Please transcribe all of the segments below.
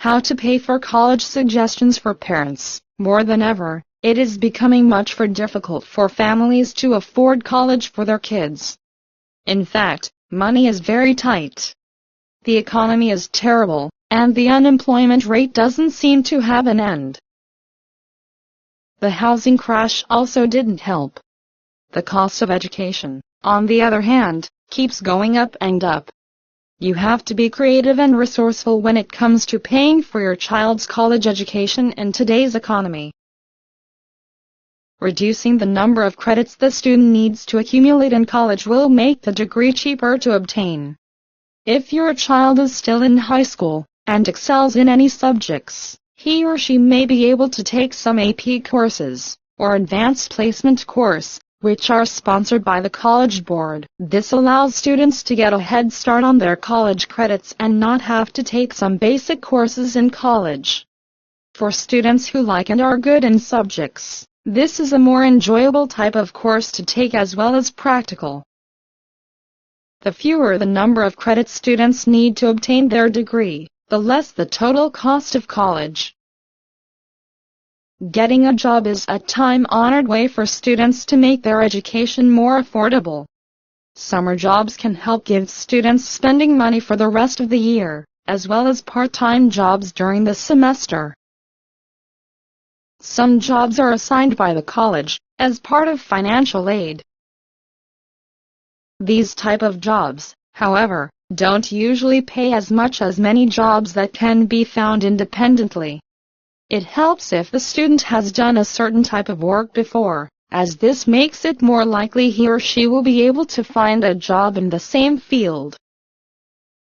How to pay for college suggestions for parents. More than ever, it is becoming much more difficult for families to afford college for their kids. In fact, money is very tight. The economy is terrible, and the unemployment rate doesn't seem to have an end. The housing crash also didn't help. The cost of education, on the other hand, keeps going up and up. You have to be creative and resourceful when it comes to paying for your child's college education in today's economy. Reducing the number of credits the student needs to accumulate in college will make the degree cheaper to obtain. If your child is still in high school and excels in any subjects, he or she may be able to take some AP courses or advanced placement course, which are sponsored by the College Board. This allows students to get a head start on their college credits and not have to take some basic courses in college. For students who like and are good in subjects, this is a more enjoyable type of course to take as well as practical. The fewer the number of credits students need to obtain their degree, the less the total cost of college. Getting a job is a time-honored way for students to make their education more affordable. Summer jobs can help give students spending money for the rest of the year, as well as part-time jobs during the semester. Some jobs are assigned by the college, as part of financial aid. These type of jobs, however, don't usually pay as much as many jobs that can be found independently. It helps if the student has done a certain type of work before, as this makes it more likely he or she will be able to find a job in the same field.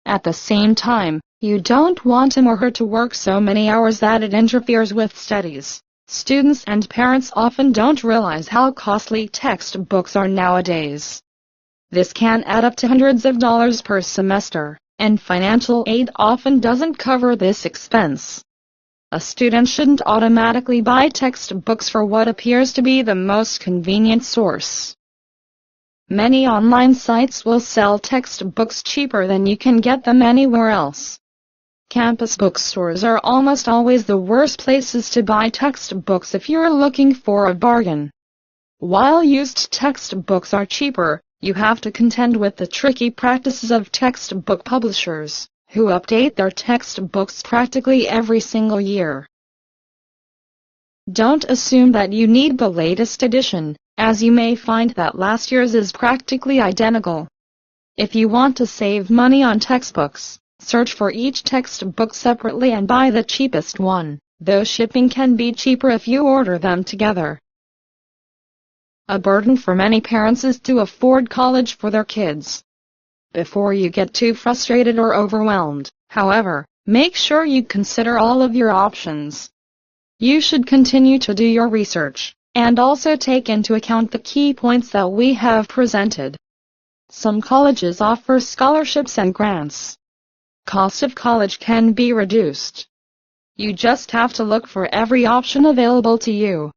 At the same time, you don't want him or her to work so many hours that it interferes with studies. Students and parents often don't realize how costly textbooks are nowadays. This can add up to hundreds of dollars per semester, and financial aid often doesn't cover this expense. A student shouldn't automatically buy textbooks for what appears to be the most convenient source. Many online sites will sell textbooks cheaper than you can get them anywhere else. Campus bookstores are almost always the worst places to buy textbooks if you're looking for a bargain. While used textbooks are cheaper, you have to contend with the tricky practices of textbook publishers, who update their textbooks practically every single year. Don't assume that you need the latest edition, as you may find that last year's is practically identical. If you want to save money on textbooks, search for each textbook separately and buy the cheapest one, though shipping can be cheaper if you order them together. A burden for many parents is to afford college for their kids. Before you get too frustrated or overwhelmed, however, make sure you consider all of your options. You should continue to do your research, and also take into account the key points that we have presented. Some colleges offer scholarships and grants. Cost of college can be reduced. You just have to look for every option available to you.